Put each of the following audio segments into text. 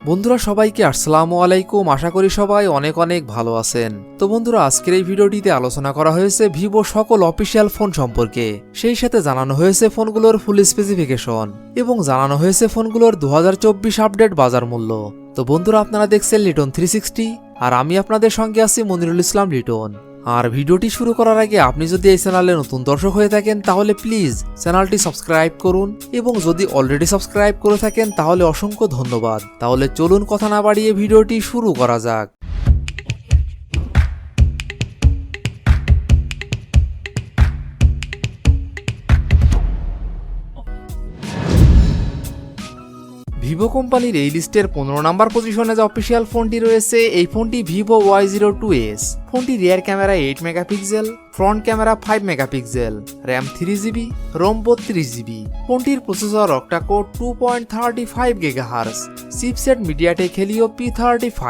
বন্ধুরা সবাইকে আসসালামু আলাইকুম। আশা করি সবাই অনেক অনেক ভালো আছেন। তো বন্ধুরা আজকের এই ভিডিওটিতে আলোচনা করা হয়েছে ভিভো সকল অফিসিয়াল ফোন সম্পর্কে। সেই সাথে জানানো হয়েছে ফোনগুলোর ফুল স্পেসিফিকেশন এবং জানানো হয়েছে ফোনগুলোর 2024 আপডেট বাজার মূল্য। তো বন্ধুরা আপনারা দেখছেন লিটন 360 আর আমি আপনাদের সঙ্গে আছি মনিরুল ইসলাম লিটন। আর ভিডিওটি শুরু করার আগে আপনি যদি এই চ্যানেলে নতুন দর্শক হয়ে থাকেন তাহলে প্লিজ চ্যানেলটি সাবস্ক্রাইব করুন এবং যদি অলরেডি সাবস্ক্রাইব করে থাকেন তাহলে অসংখ্য ধন্যবাদ। তাহলে চলুন কথা না বাড়িয়ে ভিডিওটি শুরু করা যাক। ভিভো কোম্পানির এই লিস্টের 15 নম্বর পজিশনে যে অফিসিয়াল ফোনটি রয়েছে এই ফোনটি ভিভো Y02s। ফোনটি rear camera 8 megapixel, front camera 5 megapixel, RAM 3GB, ROM 32GB। ফোনটির processor octacore 2.35 GHz, chipset MediaTek Helio P35,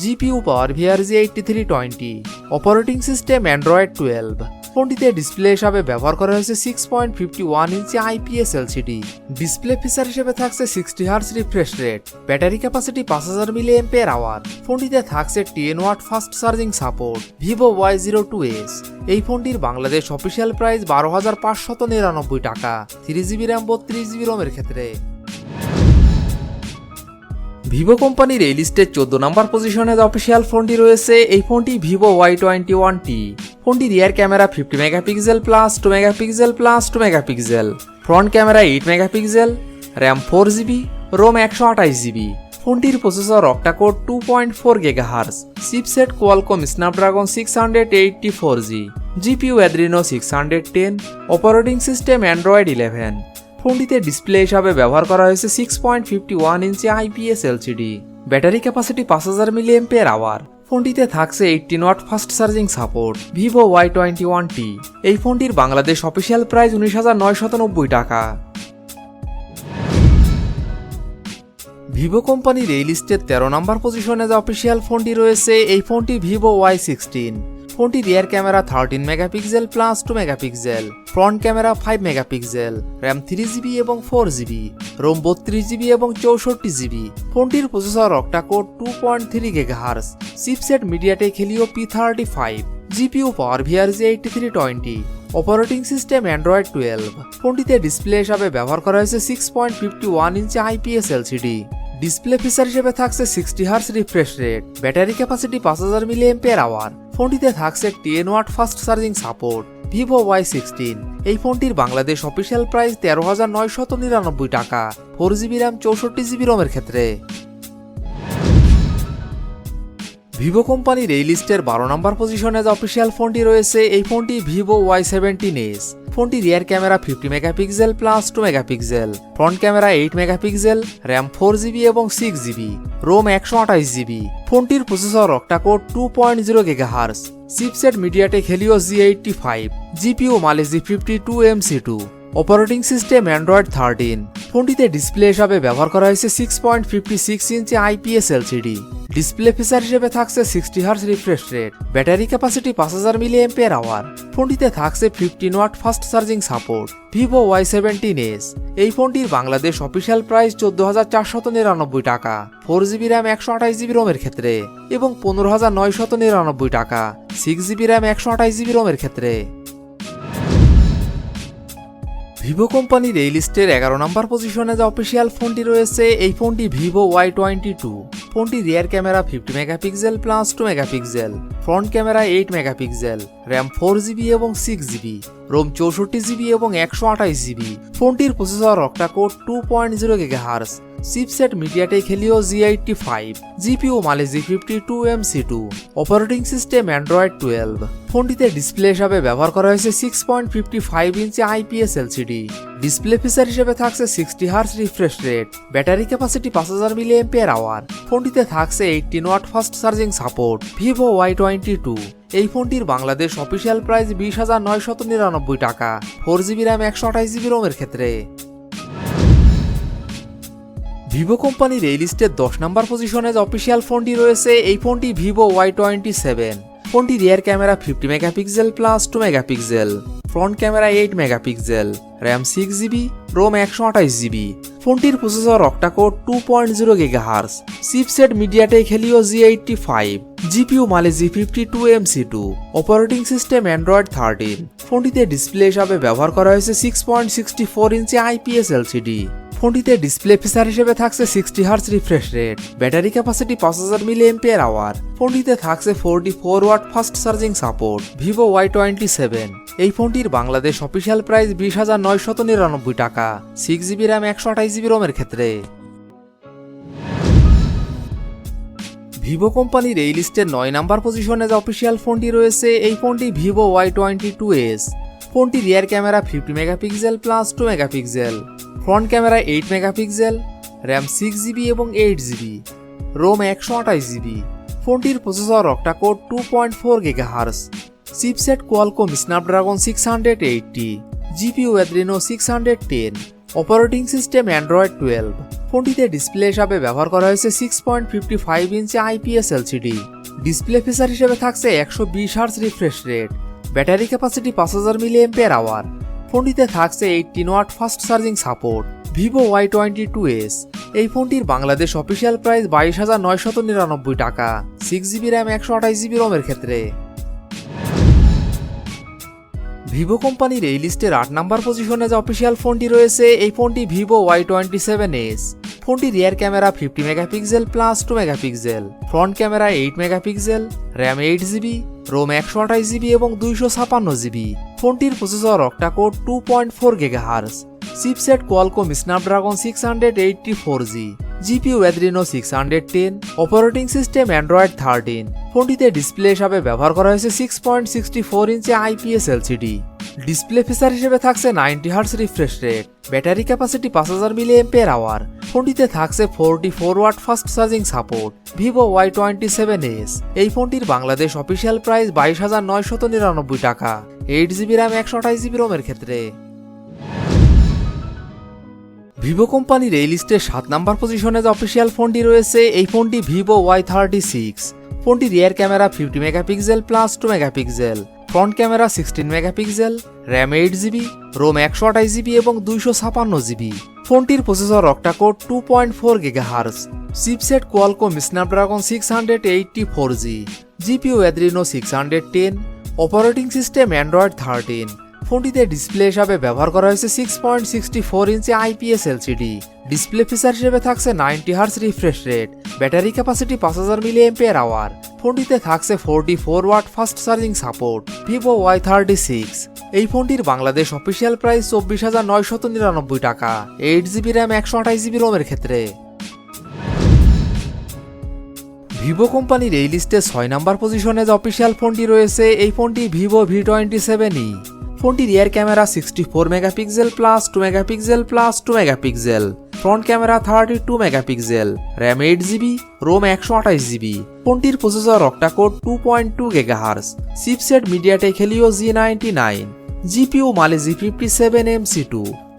GPU power VRZ 8320, operating system Android 12। ফোনটিতে ডিসপ্লে হিসাবে ব্যবহার করা হয়েছে 6.51 inch IPS LCD। Display feature হিসেবে থাকছে 60 Hz refresh rate, battery capacity 5000 mAh। ফোনটিতে থাকছে 10 watt fast charging support. Vivo Y02s এই ফোনটির বাংলাদেশ অফিসিয়াল প্রাইস 12,599 টাকা 3GB র্যাম 32GB রোমের ক্ষেত্রে। ভিভো কোম্পানির এই লিস্টের 14 নম্বর পজিশনে যে অফিসিয়াল ফোনটি রয়েছে এই ফোনটি ভিভো Y21t। ফোনটি rear camera 50 megapixel plus 2 megapixel plus 2 megapixel, front camera 8 megapixel, RAM 4GB, ROM 128GB। ফোনটির processor octa-core 2.4 GHz, chipset Qualcomm Snapdragon 684G, GPU Adreno 610, operating system Android 11। ফোনটিতে ডিসপ্লে হিসাবে ব্যবহার করা হয়েছে 6.51 inch IPS LCD, battery capacity 5000 mAh। ফোনটিতে থাকছে 18 watt fast charging support. Vivo Y21t এই ফোনটির বাংলাদেশ অফিসিয়াল প্রাইস 19,990 টাকা। ভিভো কোম্পানির এই লিস্টের 13 নম্বর পজিশনে যে অফিসিয়াল ফোনটি রয়েছে এই ফোনটি ভিভো Y16। ফোনটি rear camera 13 megapixel plus 2 megapixel, front camera 5 megapixel, RAM 3GB এবং 4GB, রোম 32GB এবং 64GB। ফোনটির processor octacore 2.3 GHz, chipset MediaTek Helio P35, GPU power VRZ 8320, operating system Android 12। ফোনটিতে ডিসপ্লে হিসাবে ব্যবহার করা হয়েছে 6.51 inch IPS LCD। Display feature হিসেবে থাকছে 60 Hz refresh rate, battery capacity 5000 mAh। ফোনটিতে থাকছে 10 watt fast charging support. Vivo Y16 এই ফোনটির বাংলাদেশ অফিসিয়াল প্রাইস 13,999 টাকা 4GB র্যাম 64GB রোমের ক্ষেত্রে। ভিভো কোম্পানির এই লিস্টের 12 নম্বর পজিশনে যে অফিসিয়াল ফোনটি রয়েছে এই ফোনটি ভিভো Y17s। ফোনটি rear camera 50 megapixel plus 2 megapixel, front camera 8 megapixel, RAM 4GB এবং 6GB, রোম 128GB। ফোনটির processor octa-core 2.0 GHz, chipset MediaTek Helio G85, GPU Mali G 52MC2, operating system Android 13। ফোনটিতে ডিসপ্লে হিসাবে ব্যবহার করা হয়েছে 6.56 inch IPS LCD। Display feature হিসেবে থাকছে 60 Hz refresh rate, battery capacity 5000 mAh। ফোনটিতে থাকছে 15 watt fast charging support. Vivo Y17s এই ফোনটির বাংলাদেশ অফিসিয়াল প্রাইস 14,499 টাকা 4GB র্যাম 128GB রোমের ক্ষেত্রে এবং 15,999 টাকা 6GB র্যাম 128GB রোমের ক্ষেত্রে। ভিভো কোম্পানির এই লিস্টের 11 নম্বর পজিশনে যে অফিসিয়াল ফোনটি রয়েছে এই ফোনটি ভিভো Y22। ফোনটি rear camera 50 megapixel plus 2 megapixel, front camera 8 megapixel, RAM 4GB এবং 6GB, রোম 64GB এবং 128GB। ফোনটির processor octa-core 2.0 GHz, chipset MediaTek Helio G85, GPU Mali G 52MC2, operating system Android 12। ফোনটিতে ডিসপ্লে হিসাবে ব্যবহার করা হয়েছে 6.55 inch IPS LCD। Display feature হিসেবে থাকছে 60 Hz refresh rate, battery capacity 5000 mAh। ফোনটিতে থাকছে 18 watt fast charging support. Vivo Y22 এই ফোনটির বাংলাদেশ অফিসিয়াল প্রাইস 20,999 টাকা 4GB র্যাম 128GB রোমের ক্ষেত্রে। ভিভো কোম্পানির এই লিস্টের 10 নম্বর পজিশনে যে অফিসিয়াল ফোনটি রয়েছে এই ফোনটি ভিভো Y27। ফোনটি rear camera 50 megapixel plus 2 megapixel, front camera 8 megapixel, RAM 6GB, ROM 128GB। ফোনটির processor octa-core 2.0 GHz, chipset MediaTek Helio G85, GPU Mali G52 MC2, operating system Android 13। ফোনটিতে ডিসপ্লে হিসাবে ব্যবহার করা হয়েছে 6.64 ইঞ্চি IPS LCD। ফোনটিতে display feature হিসেবে থাকছে 60Hz refresh rate, battery capacity 5000 mAh। ফোনটিতে থাকছে 44 watt fast charging support. Vivo Y27। এই ফোনটির বাংলাদেশ অফিসিয়াল প্রাইস 20,999 টাকা, 6GB র্যাম 128GB রোমের ক্ষেত্রে। ভিভো কোম্পানির এই লিস্টের 9 নাম্বার পজিশনে যে অফিসিয়াল ফোনটি রয়েছে এই ফোনটি Vivo Y22s। ফোনটি rear camera 50 megapixel plus 2 megapixel, front camera 8 megapixel, RAM 6GB এবং 8GB, রোম 128GB। ফোনটির processor octa-core 2.4 GHz, chipset Qualcomm Snapdragon 680, GPU Adreno 610, operating system Android 12। ফোনটিতে ডিসপ্লে হিসাবে ব্যবহার করা হয়েছে 6.55 inch IPS LCD। Display feature হিসেবে থাকছে 120Hz refresh rate, battery capacity 5000 mAh। ফোনটিতে থাকছে 18 watt fast charging support. Vivo Y22s। এই ফোনটির বাংলাদেশ অফিসিয়াল প্রাইস 22,999 টাকা, 6GB র্যাম 128GB রোমের ক্ষেত্রে। ভিভো কোম্পানির এই লিস্টের 8 নাম্বার পজিশনে যে অফিসিয়াল ফোনটি রয়েছে এই ফোনটি Vivo Y27s। ফোনটি rear camera 50 megapixel plus 2 megapixel, front camera 8 megapixel, RAM 8GB, ROM 128GB এবং 256GB। ফোনটির processor octa-core 2.4 GHz, chipset Qualcomm Snapdragon 684G, GPU Adreno 610, operating system Android 13। ফোনটিতে ডিসপ্লে হিসাবে ব্যবহার করা হয়েছে 6.64 inch IPS LCD। Display feature হিসেবে থাকছে 90Hz refresh rate, battery capacity 5000 mAh। ফোনটিতে থাকছে 44 watt fast charging support. Vivo Y27s। এই ফোনটির বাংলাদেশ অফিসিয়াল প্রাইস 22,999 টাকা, 8GB র্যাম 128GB রোমের ক্ষেত্রে। ভিভো কোম্পানির এই লিস্টে 7 নাম্বার পজিশনে যে অফিসিয়াল ফোনটি রয়েছে এই ফোনটি Vivo Y36। ফোনটি rear camera 50 megapixel plus 2 megapixel, front camera 16 megapixel, RAM 8GB, ROM 128GB এবং 256GB। ফোনটির processor octa-core 2.4 GHz, chipset Qualcomm Snapdragon 684G, GPU Adreno 610, operating system Android 13। ফোনটিতে ডিসপ্লে হিসাবে ব্যবহার করা হয়েছে 6.64 inch IPS LCD। Display feature হিসেবে থাকছে 90Hz refresh rate, battery capacity 5000 mAh। ফোনটিতে থাকছে 44 watt fast charging support. Vivo Y36। এই ফোনটির বাংলাদেশ অফিসিয়াল প্রাইস 24,999 টাকা, 8GB র্যাম 128GB রোমের ক্ষেত্রে। ভিভো কোম্পানির এই লিস্টে 6 নাম্বার পজিশনে যে অফিসিয়াল ফোনটি রয়েছে এই ফোনটি Vivo V27e। ফোনটি rear camera 64 megapixel plus 2 megapixel plus 2 megapixel, front camera 32 megapixel, RAM 8GB, ROM 128GB। ফোনটির processor octa-core 2.2 GHz, chipset MediaTek Helio G99, GPU Mali G57 MC2,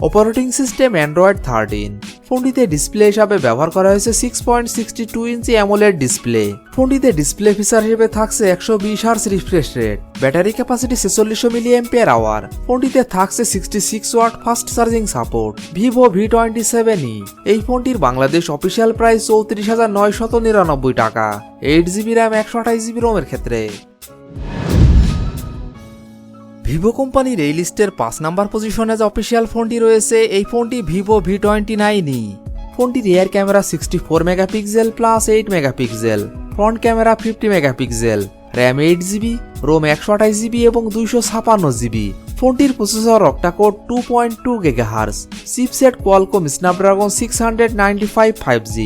operating system Android 13। ফোনটিতে display হিসাবে ব্যবহার করা হয়েছে 6.62 inch AMOLED display. ফোনটিতে display feature হিসেবে থাকছে 120Hz refresh rate, battery capacity 4600 mAh। ফোনটিতে থাকছে 66 watt fast charging support. Vivo V27e। এই ফোনটির বাংলাদেশ অফিসিয়াল প্রাইস 34,999 টাকা, 8GB র্যাম 128GB রোমের ক্ষেত্রে। ভিভো কোম্পানির এই লিস্টের 5 নাম্বার পজিশনে যে অফিসিয়াল ফোনটি রয়েছে এই ফোনটি Vivo V29e। ফোনটি rear camera 64 megapixel plus 8 megapixel, front camera 50 megapixel, RAM 8GB, ROM 128GB এবং 256GB। ফোনটির processor octa-core 2.2 GHz, chipset Qualcomm Snapdragon 695 5G,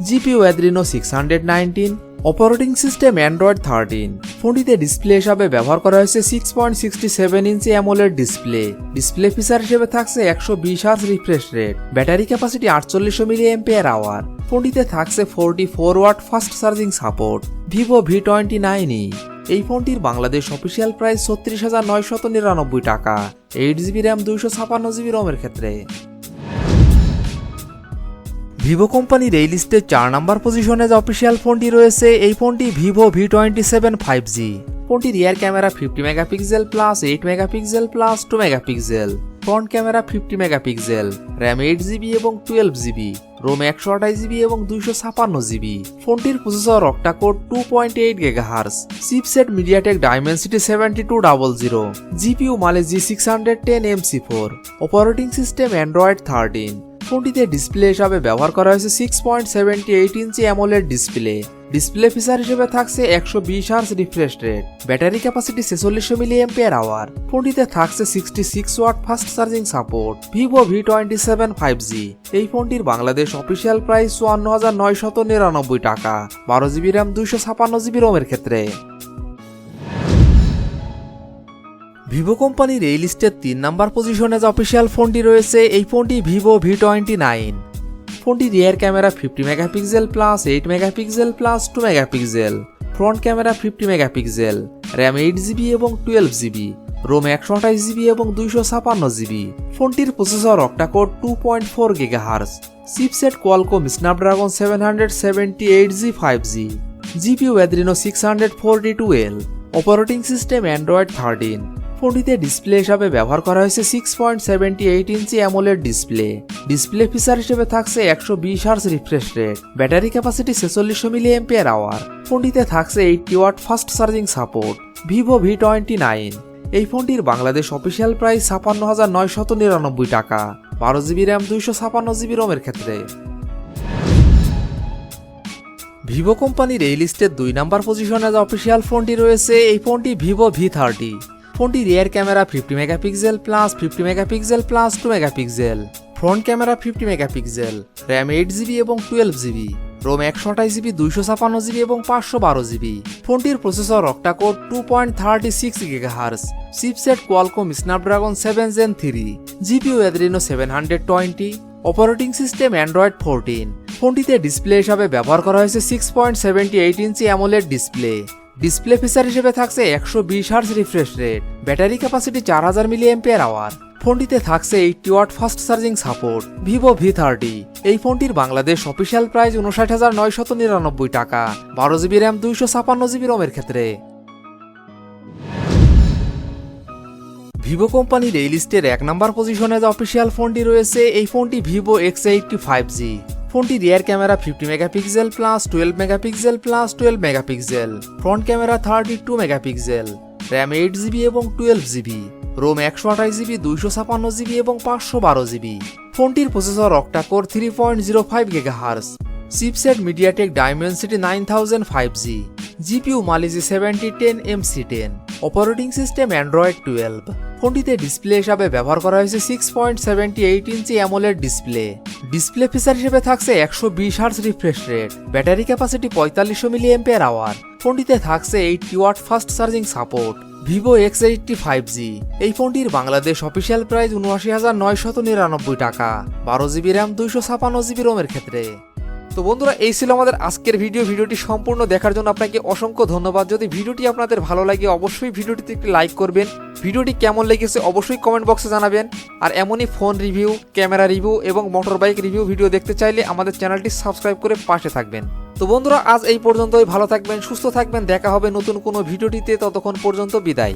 GPU Adreno 619, operating system Android 13। ফোনটিতে ডিসপ্লে হিসাবে ব্যবহার করা হয়েছে 6.67 inch AMOLED display. Display feature হিসেবে থাকছে 120Hz refresh rate, battery capacity 4800 mAh। ফোনটিতে থাকছে 44 watt fast charging support. Vivo V29e। এই ফোনটির বাংলাদেশ অফিসিয়াল প্রাইস 36,999 টাকা, 8GB র্যাম 256GB রোমের ক্ষেত্রে। ভিভো কোম্পানির এই লিস্টে 4 নাম্বার পজিশনে যে অফিসিয়াল ফোনটি রয়েছে এই ফোনটি Vivo V27 5G। ফোনটি rear camera 50 megapixel plus 8 megapixel plus 2 megapixel, front camera 50 megapixel, RAM 8GB এবং 12GB, রোম 128GB এবং 256GB। ফোনটির processor octa-core 2.8 GHz, chipset MediaTek Dimensity 7200, GPU মালে G610 MC4, operating system Android 13। ফোনটিতে display হিসাবে ব্যবহার করা হয়েছে 6.78 ইঞ্চি অ্যামোলেড ডিসপ্লে ফিচার হিসেবে থাকছে 120 hertz refresh rate, battery capacity 4600 mAh। ফোনটিতে থাকছে 66 watt fast charging support. Vivo V27 5G। এই ফোনটির বাংলাদেশ অফিসিয়াল প্রাইস 54,999 টাকা, 12GB র্যাম 256GB রোমের ক্ষেত্রে। ভিভো কোম্পানির এই লিস্টের 3 নাম্বার পজিশনে যে অফিসিয়াল ফোনটি রয়েছে এই ফোনটি ভিভো V29। ফোনটি rear camera 50 megapixel plus 8 megapixel plus 2 megapixel, front camera 50 megapixel, RAM 8GB এবং 12GB, রোম 128GB এবং 256GB। ফোনটির processor octa core 2.4 GHz, chipset Qualcomm Snapdragon 778G 5G, GPU Adreno 642L, operating system Android 13। ফোনটিতে display হিসাবে ব্যবহার করা হয়েছে 6.78 ইঞ্চি AMOLED display feature হিসেবে থাকছে 120 hertz refresh rate, battery capacity 4600 mAh। ফোনটিতে থাকছে 80 watt fast charging support. Vivo V29। এই ফোনটির বাংলাদেশ অফিসিয়াল প্রাইস 56,999 টাকা, 12GB র্যাম 256GB রোমের ক্ষেত্রে। ভিভো কোম্পানির এই লিস্টের 2 নাম্বার পজিশনে যে অফিসিয়াল ফোনটি রয়েছে এই ফোনটি ভিভো V30। ফোনটি rear camera 50 megapixel plus 50 megapixel plus 2 megapixel, front camera 50 megapixel, RAM 8GB এবং 12GB, রোম 128GB 256GB এবং 512GB। ফোনটির processor octa core 2.36 GHz, chipset Qualcomm Snapdragon 7 Gen 3, GPU Adreno 720, operating system Android 14। ফোনটিতে display হিসাবে ব্যবহার করা হয়েছে 6.78 ইঞ্চি AMOLED display feature হিসেবে থাকছে 120 hertz refresh rate, battery capacity 4000 mAh। ফোনটিতে থাকছে 80 watt fast charging support. Vivo V30। এই ফোনটির বাংলাদেশ অফিসিয়াল প্রাইস 59,999 টাকা, 12GB র্যাম 256GB রোমের ক্ষেত্রে। ভিভো কোম্পানির এই লিস্টের 1 নাম্বার পজিশনে যে অফিসিয়াল ফোনটি রয়েছে এই ফোনটি ভিভো X80 5G। ফোনটি rear camera 50 megapixel plus 12 megapixel plus 12 megapixel, front camera 32 megapixel, RAM 8GB এবং 12GB, রোম 128GB 256GB এবং 512GB। ফোনটির processor octa-core 3.05 GHz, chipset MediaTek Dimensity 9000 5G, GPU মালে G7010 MC10, operating system Android 12। ফোনটিতে display হিসাবে ব্যবহার করা হয়েছে 6.78 ইঞ্চি AMOLED display feature হিসেবে থাকছে 120 hertz refresh rate, battery capacity 4500 mAh। ফোনটিতে থাকছে 80 watt fast charging support. Vivo X80 5G। এই ফোনটির বাংলাদেশ অফিসিয়াল প্রাইস 79,999 টাকা, 12GB র্যাম 256GB রোমের ক্ষেত্রে। তো বন্ধুরা এই ছিল আমাদের আজকের ভিডিওটি সম্পূর্ণ দেখার জন্য আপনাকে অসংখ্য ধন্যবাদ। যদি ভিডিওটি আপনাদের ভালো লাগে অবশ্যই ভিডিওটিতে একটি লাইক করবেন, ভিডিওটি কেমন লেগেছে অবশ্যই কমেন্ট বক্সে জানাবেন। আর এমনই ফোন রিভিউ, ক্যামেরা রিভিউ এবং মোটর বাইক রিভিউ ভিডিও দেখতে চাইলে আমাদের চ্যানেলটি সাবস্ক্রাইব করে পাশে থাকবেন। তো বন্ধুরা আজ এই পর্যন্তই, ভালো থাকবেন, সুস্থ থাকবেন, দেখা হবে নতুন কোনো ভিডিওটিতে, ততক্ষণ পর্যন্ত বিদায়।